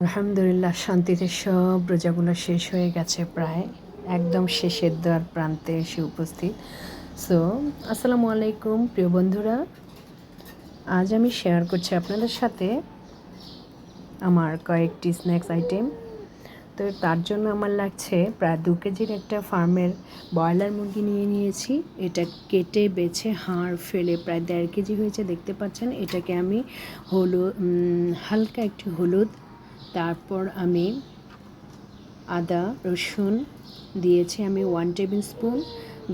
আলহামদুলিল্লাহ, শান্তিতে সব রোজাগুলো শেষ হয়ে গেছে, প্রায় একদম শেষের দ্বার প্রান্তে এসে উপস্থিত। সো আসসালামু আলাইকুম প্রিয় বন্ধুরা, আজ আমি শেয়ার করছি আপনাদের সাথে আমার কয়েকটি স্ন্যাক্স আইটেম। তো তার জন্য আমার লাগছে প্রায় 2 কেজির একটা ফার্মের ব্রয়লার মুরগি নিয়ে নিয়েছি। এটা কেটে বেছে হাড় ফেলে প্রায় 1.5 কেজি হয়েছে, দেখতে পাচ্ছেন। এটাকে আমি হালকা একটু হলুদ, তারপর আমি আদা রসুন দিয়েছি আমি 1 টেবিল স্পুন,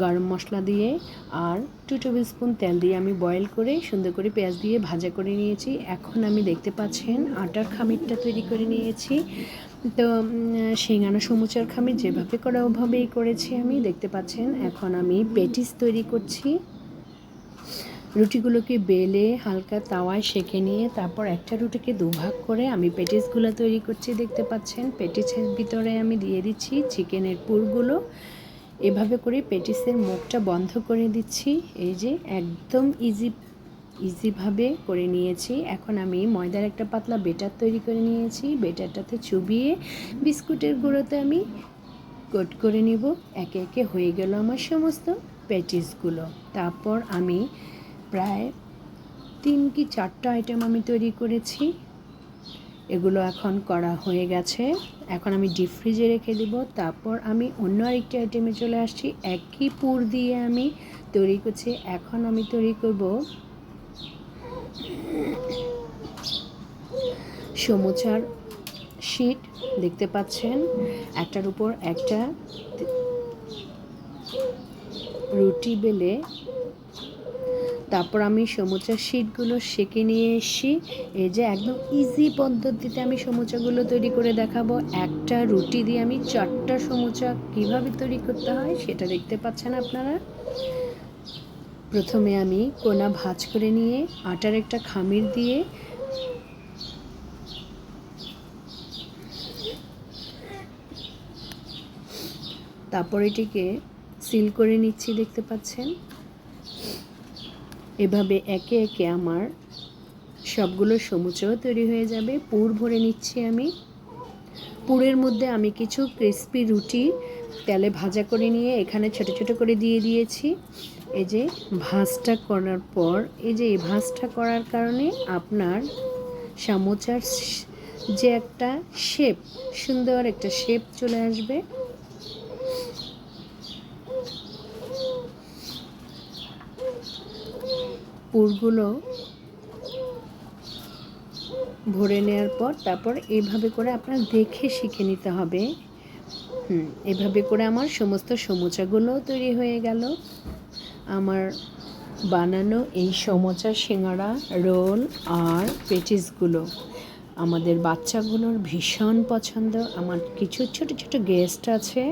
গরম মশলা দিয়ে আর 2 টেবিল স্পুন তেল দিয়ে আমি বয়েল করে সুন্দর করে পেঁয়াজ দিয়ে ভাজা করে নিয়েছি। এখন আমি দেখতে পাচ্ছেন আটার খামিরটা তৈরি করে নিয়েছি। তো সিঙ্গারা সমুচার খামির যেভাবে করা ওভাবেই করেছি আমি, দেখতে পাচ্ছেন। এখন আমি পেটিস তৈরি করছি। রুটিগুলোকে বেলে হালকা তাওয়ায় সেঁকে নিয়ে তারপর একটা রুটিকে দুভাগ করে আমি পেটিসগুলো তৈরি করছি, দেখতে পাচ্ছেন। পেটিসের ভিতরে আমি দিয়ে দিচ্ছি চিকেনের পুরগুলো। এভাবে করে পেটিসের মুখটা বন্ধ করে দিচ্ছি। এই যে একদম ইজিভাবে করে নিয়েছি। এখন আমি ময়দার একটা পাতলা বেটার তৈরি করে নিয়েছি। বেটারটাতে চুবিয়ে বিস্কুটের গুঁড়োতে আমি কোট করে নিব। একে একে হয়ে গেল আমার সমস্ত পেটিসগুলো। তারপর আমি প্রায় 3 কি 4টা আইটেম আমি তৈরি করেছি। এগুলো এখন করা হয়ে গেছে। এখন আমি ডিপ ফ্রিজে রেখে দিব। তারপর আমি অন্য আরেকটি আইটেমে চলে আসছি। একই পুর দিয়ে আমি তৈরি করছি। এখন আমি তৈরি করব সমুচার শীট, দেখতে পাচ্ছেন। একটার উপর একটা রুটি বেলে তারপর আমি সমুচার শীটগুলো সেঁকে নিয়ে এসেছি। এই যে একদম ইজি পদ্ধতিতে আমি সমুচাগুলো তৈরি করে দেখাবো। একটা রুটি দিয়ে আমি 4টা সমুচা কীভাবে তৈরি করতে হয় সেটা দেখতে পাচ্ছেন আপনারা। প্রথমে আমি কোনা ভাঁজ করে নিয়ে আটার একটা খামির দিয়ে তারপর এটিকে সিল করে নিচ্ছি, দেখতে পাচ্ছেন। এভাবে একে একে আমার সবগুলো সমুচাও তৈরি হয়ে যাবে। পুর ভরে নিচ্ছি আমি। পুরের মধ্যে আমি কিছু ক্রিস্পি রুটি তেলে ভাজা করে নিয়ে এখানে ছোট ছোট করে দিয়ে দিয়েছি। এই যে ভাঁজটা করার পর, এই যে এই ভাঁজটা করার কারণে আপনার সমুচার যে একটা শেপ, সুন্দর একটা শেপ চলে আসবে। পুরগুলো ভরে নেওয়ার পর তারপর এইভাবে করে আপনার দেখে শিখে নিতে হবে। এভাবে করে আমার সমস্ত সমুচাগুলো তৈরি হয়ে গেল। আমার বানানো এই সমুচা, সিঙ্গারা, রোল আর পেটিসগুলো আমাদের বাচ্চাগুলোর ভীষণ পছন্দ। আমার কিছু ছোট ছোট গেস্ট আছে,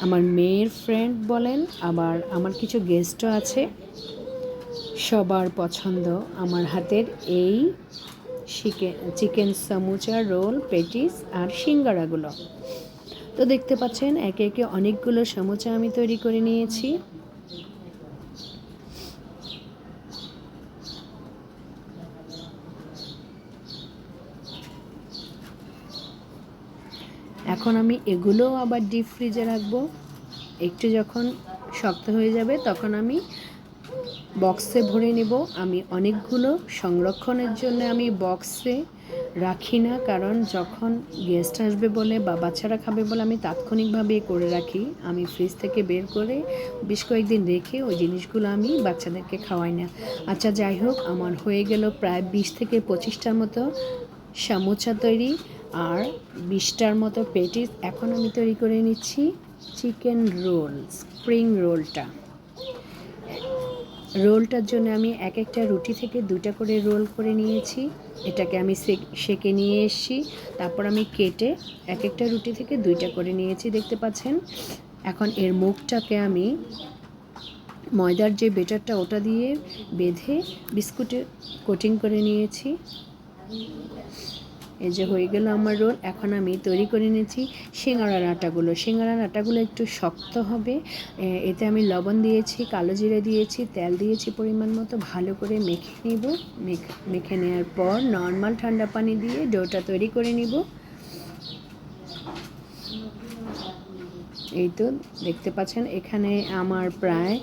আমার মেয়ের ফ্রেন্ড বলেন, আবার আমার কিছু গেস্টও আছে। সবার পছন্দ আমার হাতের এই চিকেন সমুচা, রোল, পেটিস আর সিঙ্গারাগুলো। তো দেখতে পাচ্ছেন একে একে অনেকগুলো সমুচা আমি তৈরি করে নিয়েছি। এখন আমি এগুলোও আবার ডিপ ফ্রিজে রাখবো। একটু যখন শক্ত হয়ে যাবে তখন আমি বক্সে ভরে নেব। আমি অনেকগুলো সংরক্ষণের জন্য আমি বক্সে রাখি না, কারণ যখন গেস্ট আসবে বলে বা বাচ্চারা খাবে বলে আমি তাৎক্ষণিকভাবে করে রাখি। আমি ফ্রিজ থেকে বের করে বেশ কয়েকদিন রেখে ওই জিনিসগুলো আমি বাচ্চাদেরকে খাওয়াই না। আচ্ছা, যাই হোক, আমার হয়ে গেল প্রায় 20 থেকে 25টার মতো সমুচা তৈরি আর 20টার মতো পেটিস। এখন আমি তৈরি করে নিচ্ছি চিকেন রোল, স্প্রিং রোলটার জন্য আমি এক একটা রুটি থেকে 2টা করে রোল করে নিয়েছি। এটাকে আমি সেঁকে নিয়ে এসেছি। তারপর আমি কেটে এক একটা রুটি থেকে 2টা করে নিয়েছি, দেখতে পাচ্ছেন। এখন এর মুখটাকে আমি ময়দার যে বেটারটা ওটা দিয়ে বেঁধে বিস্কুটে কোটিং করে নিয়েছি। এই যে হয়ে গেল আমার রোল। এখন আমি তৈরি করে নিয়েছি সিঙ্গারার আটাগুলো। সিঙ্গারার আটাগুলো একটু শক্ত হবে। এতে আমি লবণ দিয়েছি, কালো জিরে দিয়েছি, তেল দিয়েছি পরিমাণ মতো। ভালো করে মেখে নিব। মেখে নেওয়ার পর নর্মাল ঠান্ডা পানি দিয়ে ডোটা তৈরি করে নিব। এই তো দেখতে পাচ্ছেন এখানে আমার প্রায়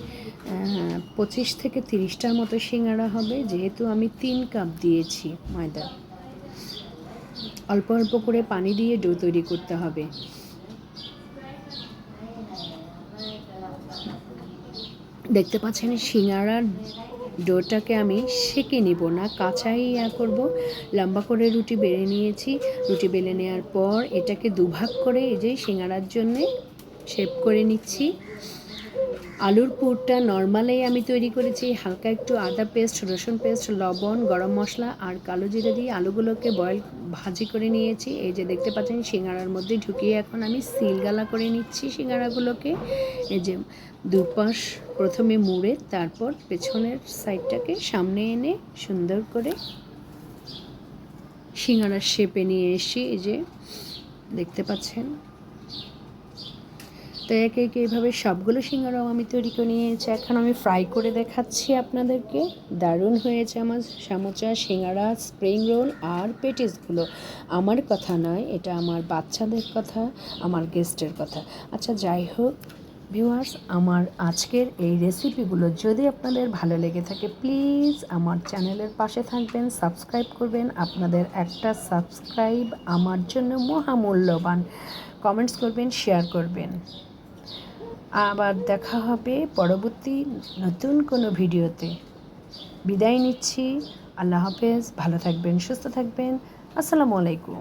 25 থেকে 30টার মতো সিঙ্গারা হবে, যেহেতু আমি 3 কাপ দিয়েছি ময়দা। অল্প অল্প করে পানি দিয়ে ডো তৈরি করতে হবে। দেখতে পাচ্ছেন সিঙ্গারার ডোটাকে আমি সেঁকে নিব না, কাঁচাই করব। লম্বা করে রুটি বেলে নিয়েছি। রুটি বেলে নেওয়ার পর এটাকে দুভাগ করে এই যে সিঙ্গারার জন্যে শেপ করে নিচ্ছি। আলুর পুরটা নর্মালেই আমি তৈরি করেছি। হালকা একটু আদা পেস্ট, রসুন পেস্ট, লবণ, গরম মশলা আর কালো জিরে দিয়ে আলুগুলোকে ভাজি করে নিয়েছি। এই যে দেখতে পাচ্ছেন সিঙ্গারার মধ্যে ঢুকিয়ে এখন আমি সিলগালা করে নিচ্ছি সিঙ্গারাগুলোকে। এই যে দুপাশ প্রথমে মুড়ে তারপর পেছনের সাইডটাকে সামনে এনে সুন্দর করে সিঙ্গারার শেপে নিয়ে এসে এই যে দেখতে পাচ্ছেন। তো একে একে এইভাবে সবগুলো সিঙ্গারাও আমি তৈরি করে নিয়েছি। এখন আমি ফ্রাই করে দেখাচ্ছি আপনাদেরকে। দারুণ হয়েছে আমার সামোচা, সিঙ্গারা, স্প্রিং রোল আর পেটিসগুলো। আমার কথা নয়, এটা আমার বাচ্চাদের কথা, আমার গেস্টের কথা। আচ্ছা যাই হোক ভিউয়ার্স, আমার আজকের এই রেসিপিগুলো যদি আপনাদের ভালো লেগে থাকে প্লিজ আমার চ্যানেলের পাশে থাকবেন, সাবস্ক্রাইব করবেন। আপনাদের একটা সাবস্ক্রাইব আমার জন্য মহামূল্যবান। কমেন্টস করবেন, শেয়ার করবেন। আবার দেখা হবে পরবর্তী নতুন কোনো ভিডিওতে। বিদায় নিচ্ছি। আল্লাহ হাফেজ। ভালো থাকবেন, সুস্থ থাকবেন। আসসালামু আলাইকুম।